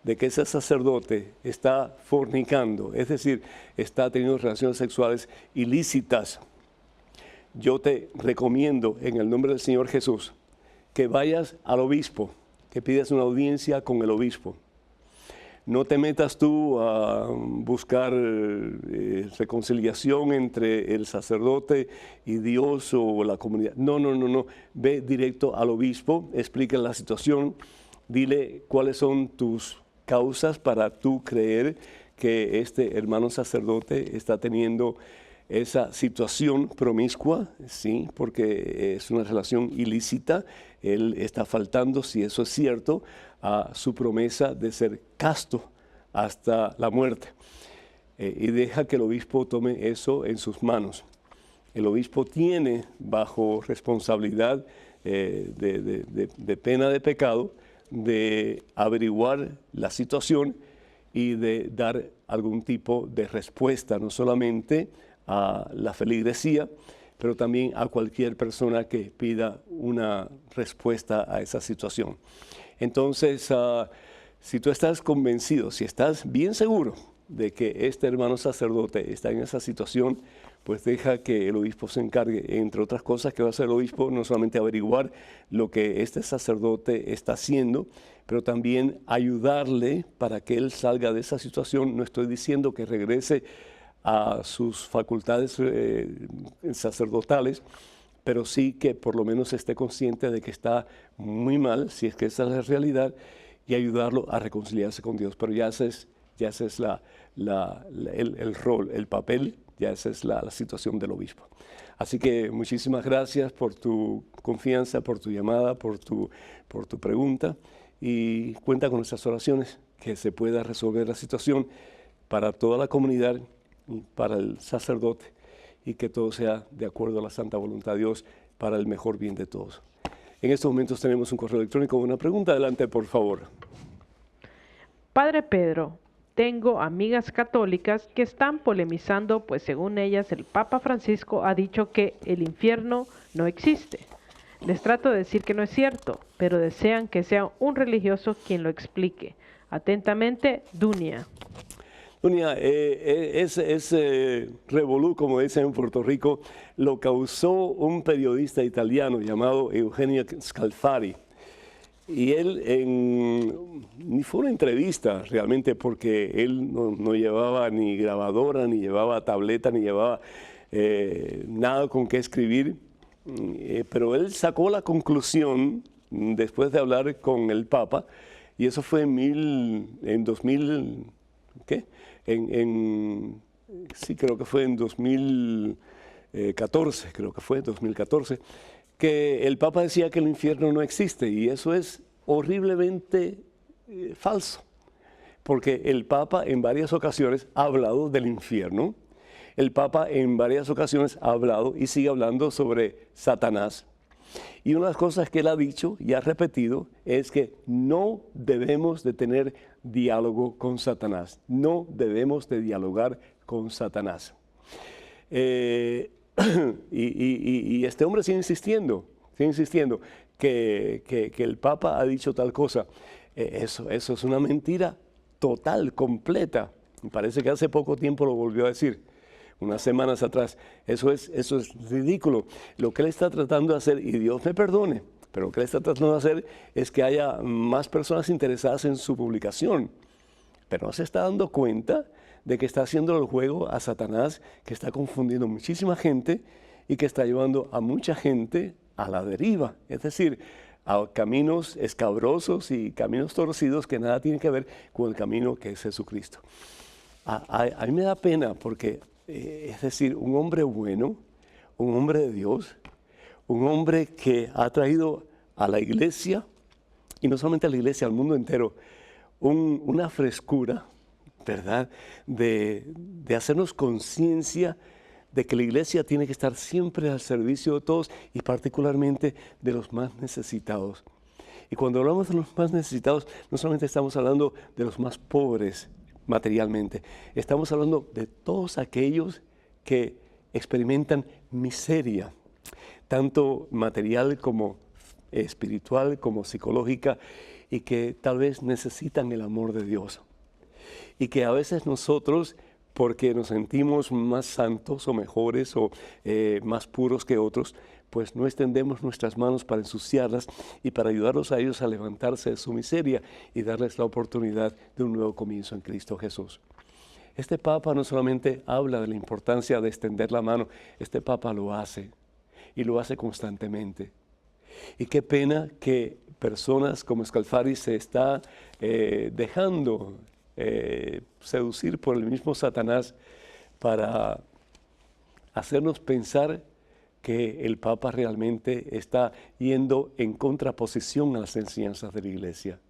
de que ese sacerdote está fornicando, es decir, está teniendo relaciones sexuales ilícitas, yo te recomiendo en el nombre del Señor Jesús que vayas al obispo, que pidas una audiencia con el obispo. No te metas tú a buscar reconciliación entre el sacerdote y Dios o la comunidad. No. Ve directo al obispo, explica la situación, dile cuáles son tus causas para tú creer que este hermano sacerdote está teniendo esa situación promiscua, sí, porque es una relación ilícita. Él está faltando, si eso es cierto, a su promesa de ser casto hasta la muerte. Y deja que el obispo tome eso en sus manos. El obispo tiene bajo responsabilidad de pena de pecado de averiguar la situación y de dar algún tipo de respuesta, no solamente a la feligresía, pero también a cualquier persona que pida una respuesta a esa situación. Entonces, si tú estás convencido, si estás bien seguro de que este hermano sacerdote está en esa situación, pues deja que el obispo se encargue, entre otras cosas que va a hacer el obispo, no solamente averiguar lo que este sacerdote está haciendo, pero también ayudarle para que él salga de esa situación. No estoy diciendo que regrese a sus facultades sacerdotales, pero sí que por lo menos esté consciente de que está muy mal, si es que esa es la realidad, y ayudarlo a reconciliarse con Dios. Pero ya ese es el rol, el papel, ya esa es la situación del obispo. Así que muchísimas gracias por tu confianza, por tu llamada, por tu pregunta, y cuenta con nuestras oraciones que se pueda resolver la situación para toda la comunidad y para el sacerdote, y que todo sea de acuerdo a la santa voluntad de Dios para el mejor bien de todos. En estos momentos tenemos un correo electrónico con una pregunta. Adelante, por favor. Padre Pedro, tengo amigas católicas que están polemizando, pues según ellas el Papa Francisco ha dicho que el infierno no existe. Les trato de decir que no es cierto, pero desean que sea un religioso quien lo explique. Atentamente, Dunia. Dunia, ese revolú, como dicen en Puerto Rico, lo causó un periodista italiano llamado Eugenio Scalfari. Y él, ni fue una entrevista realmente, porque él no llevaba ni grabadora, ni llevaba tableta, ni llevaba nada con qué escribir. Pero él sacó la conclusión, después de hablar con el Papa, y eso fue en 2000, ¿qué? Sí, creo que fue en 2014, creo que fue 2014, que el Papa decía que el infierno no existe, y eso es horriblemente falso, porque el Papa en varias ocasiones ha hablado del infierno, el Papa en varias ocasiones ha hablado y sigue hablando sobre Satanás. Y una de las cosas que él ha dicho y ha repetido es que no debemos de tener diálogo con Satanás, no debemos de dialogar con Satanás. Y este hombre sigue insistiendo que el Papa ha dicho tal cosa. Eso es una mentira total, completa. Me parece que hace poco tiempo lo volvió a decir, unas semanas atrás. Eso es ridículo. Lo que él está tratando de hacer, y Dios me perdone, pero lo que él está tratando de hacer es que haya más personas interesadas en su publicación. Pero no se está dando cuenta de que está haciendo el juego a Satanás, que está confundiendo muchísima gente y que está llevando a mucha gente a la deriva. Es decir, a caminos escabrosos y caminos torcidos que nada tienen que ver con el camino que es Jesucristo. A mí me da pena porque, es decir, un hombre bueno, un hombre de Dios, un hombre que ha traído a la iglesia, y no solamente a la iglesia, al mundo entero, una frescura, ¿verdad?, de hacernos conciencia de que la iglesia tiene que estar siempre al servicio de todos y particularmente de los más necesitados. Y cuando hablamos de los más necesitados, no solamente estamos hablando de los más pobres materialmente, estamos hablando de todos aquellos que experimentan miseria, tanto material como espiritual, como psicológica, y que tal vez necesitan el amor de Dios. Y que a veces nosotros, porque nos sentimos más santos o mejores o más puros que otros, pues no extendemos nuestras manos para ensuciarlas y para ayudarlos a ellos a levantarse de su miseria y darles la oportunidad de un nuevo comienzo en Cristo Jesús. Este Papa no solamente habla de la importancia de extender la mano, este Papa lo hace y lo hace constantemente. Y qué pena que personas como Scalfari se está dejando seducir por el mismo Satanás para hacernos pensar que el Papa realmente está yendo en contraposición a las enseñanzas de la Iglesia.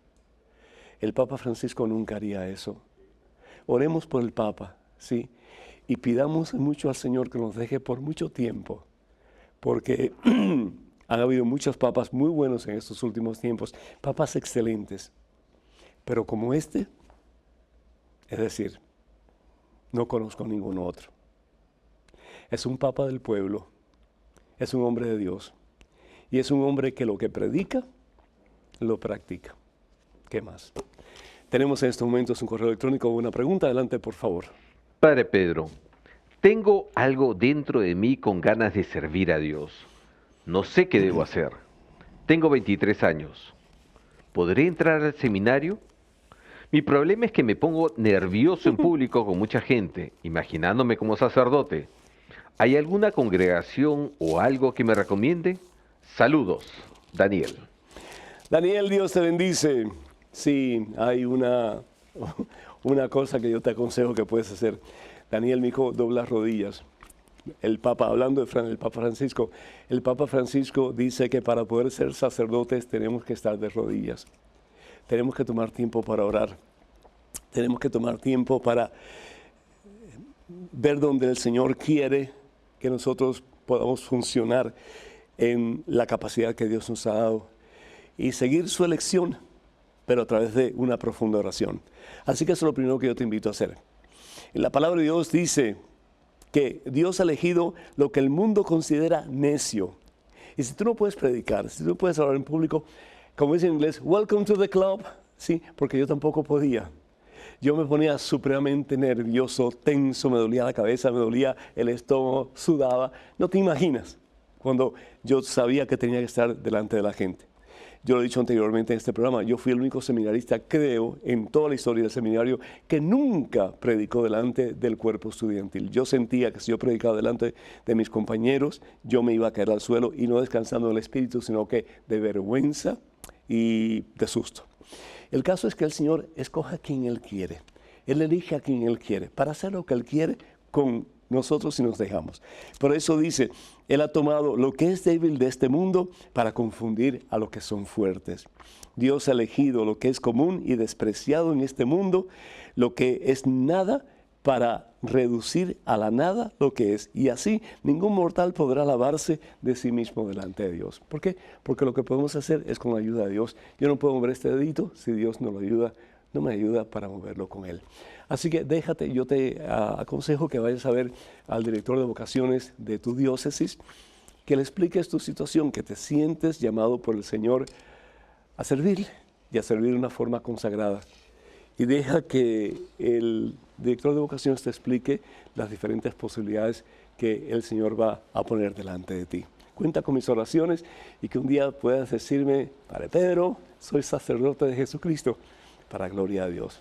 El Papa Francisco nunca haría eso. Oremos por el Papa, ¿sí? Y pidamos mucho al Señor que nos deje por mucho tiempo, porque han habido muchos papas muy buenos en estos últimos tiempos, papas excelentes, pero como este, es decir, no conozco ningún otro. Es un papa del pueblo, es un hombre de Dios, y es un hombre que lo que predica, lo practica. ¿Qué más? Tenemos en estos momentos un correo electrónico, una pregunta, adelante por favor. Padre Pedro, tengo algo dentro de mí con ganas de servir a Dios. No sé qué debo hacer. Tengo 23 años. ¿Podré entrar al seminario? Mi problema es que me pongo nervioso en público con mucha gente, imaginándome como sacerdote. ¿Hay alguna congregación o algo que me recomiende? Saludos, Daniel. Daniel, Dios te bendice. Sí, hay una cosa que yo te aconsejo que puedes hacer. Daniel, mi hijo, dobla rodillas. El Papa, hablando del Papa Francisco, el Papa Francisco dice que para poder ser sacerdotes tenemos que estar de rodillas. Tenemos que tomar tiempo para orar. Tenemos que tomar tiempo para ver donde el Señor quiere que nosotros podamos funcionar en la capacidad que Dios nos ha dado y seguir su elección. pero a través de una profunda oración. Así que eso es lo primero que yo te invito a hacer. La palabra de Dios dice que Dios ha elegido lo que el mundo considera necio. Y si tú no puedes predicar, si tú no puedes hablar en público, como dice en inglés, welcome to the club, sí, porque yo tampoco podía. Yo me ponía supremamente nervioso, tenso, me dolía la cabeza, me dolía el estómago, sudaba. No te imaginas cuando yo sabía que tenía que estar delante de la gente. Yo lo he dicho anteriormente en este programa, yo fui el único seminarista, creo, en toda la historia del seminario, que nunca predicó delante del cuerpo estudiantil. Yo sentía que si yo predicaba delante de mis compañeros, yo me iba a caer al suelo y no descansando del espíritu, sino que de vergüenza y de susto. El caso es que el Señor escoge a quien Él quiere. Él elige a quien Él quiere para hacer lo que Él quiere con nosotros si nos dejamos. Por eso dice, Él ha tomado lo que es débil de este mundo para confundir a los que son fuertes. Dios ha elegido lo que es común y despreciado en este mundo, lo que es nada, para reducir a la nada lo que es. Y así ningún mortal podrá alabarse de sí mismo delante de Dios. ¿Por qué? Porque lo que podemos hacer es con la ayuda de Dios. Yo no puedo mover este dedito si Dios no lo ayuda, no me ayuda para moverlo con Él. Así que déjate, yo te aconsejo que vayas a ver al director de vocaciones de tu diócesis, que le expliques tu situación, que te sientes llamado por el Señor a servirle y a servir de una forma consagrada. Y deja que el director de vocaciones te explique las diferentes posibilidades que el Señor va a poner delante de ti. Cuenta con mis oraciones y que un día puedas decirme, Padre Pedro, soy sacerdote de Jesucristo, para gloria de Dios.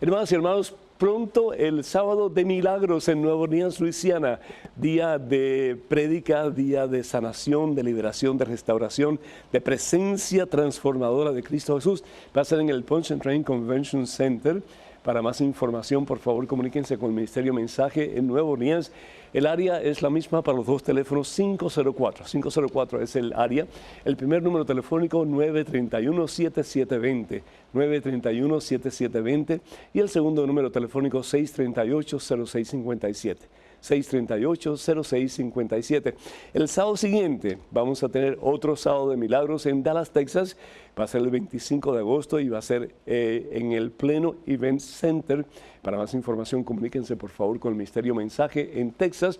Hermanos y hermanos, pronto el sábado de milagros en Nueva Orleans, Luisiana, día de prédica, día de sanación, de liberación, de restauración, de presencia transformadora de Cristo Jesús. Va a ser en el Punch and Train Convention Center. Para más información, por favor, comuníquense con el Ministerio Mensaje en Nueva Orleans. El área es la misma para los dos teléfonos, 504 es el área. El primer número telefónico, 931-7720, 931-7720. Y el segundo número telefónico, 638-0657. 638-0657. El sábado siguiente vamos a tener otro sábado de milagros en Dallas, Texas. Va a ser el 25 de agosto y va a ser en el Pleno Event Center. Para más información, comuníquense por favor con el Ministerio Mensaje en Texas.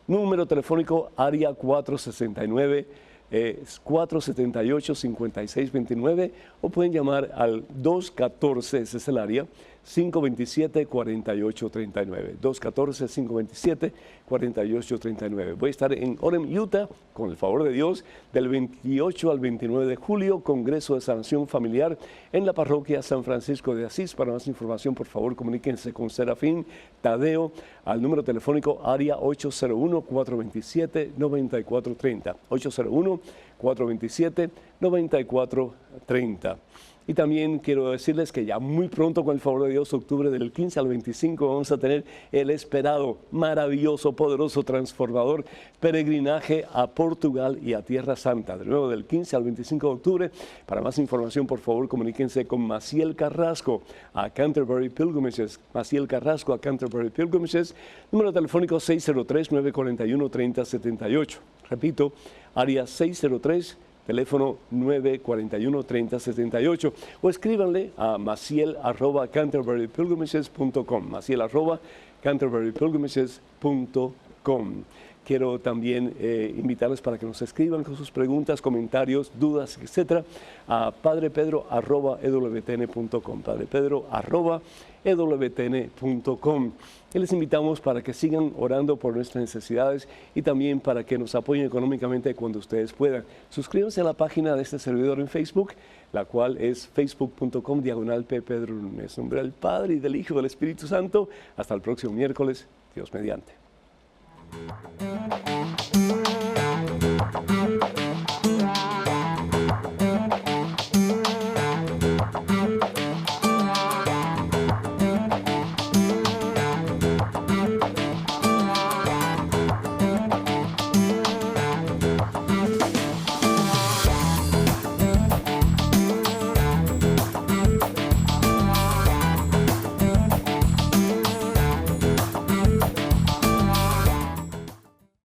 Número telefónico área 469 478-5629 o pueden llamar al 214, ese es el área, 527-4839. 214-527-4839. Voy a estar en Orem, Utah, con el favor de Dios, del 28 al 29 de julio, Congreso de Sanación Familiar en la parroquia San Francisco de Asís. Para más información, por favor, comuníquense con Serafín Tadeo al número telefónico área 801-427-9430. 801-427-9430. Y también quiero decirles que ya muy pronto, con el favor de Dios, octubre del 15 al 25, vamos a tener el esperado, maravilloso, poderoso, transformador peregrinaje a Portugal y a Tierra Santa. De nuevo, del 15 al 25 de octubre. Para más información, por favor, comuníquense con Maciel Carrasco a Canterbury Pilgrimages. Maciel Carrasco a Canterbury Pilgrimages. Número telefónico 603-941-3078. Repito, área 603, teléfono 941-3078, o escríbanle a maciel@canterburypilgrimages.com, maciel@canterburypilgrimages.com. Quiero también invitarles para que nos escriban con sus preguntas, comentarios, dudas, etcétera, a padrepedro@ewtn.com, padrepedro@ewtn.com. Y les invitamos para que sigan orando por nuestras necesidades y también para que nos apoyen económicamente cuando ustedes puedan. Suscríbanse a la página de este servidor en Facebook, la cual es facebook.com/ppedrolunes. En nombre del Padre, y del Hijo, y del Espíritu Santo. Hasta el próximo miércoles, Dios mediante.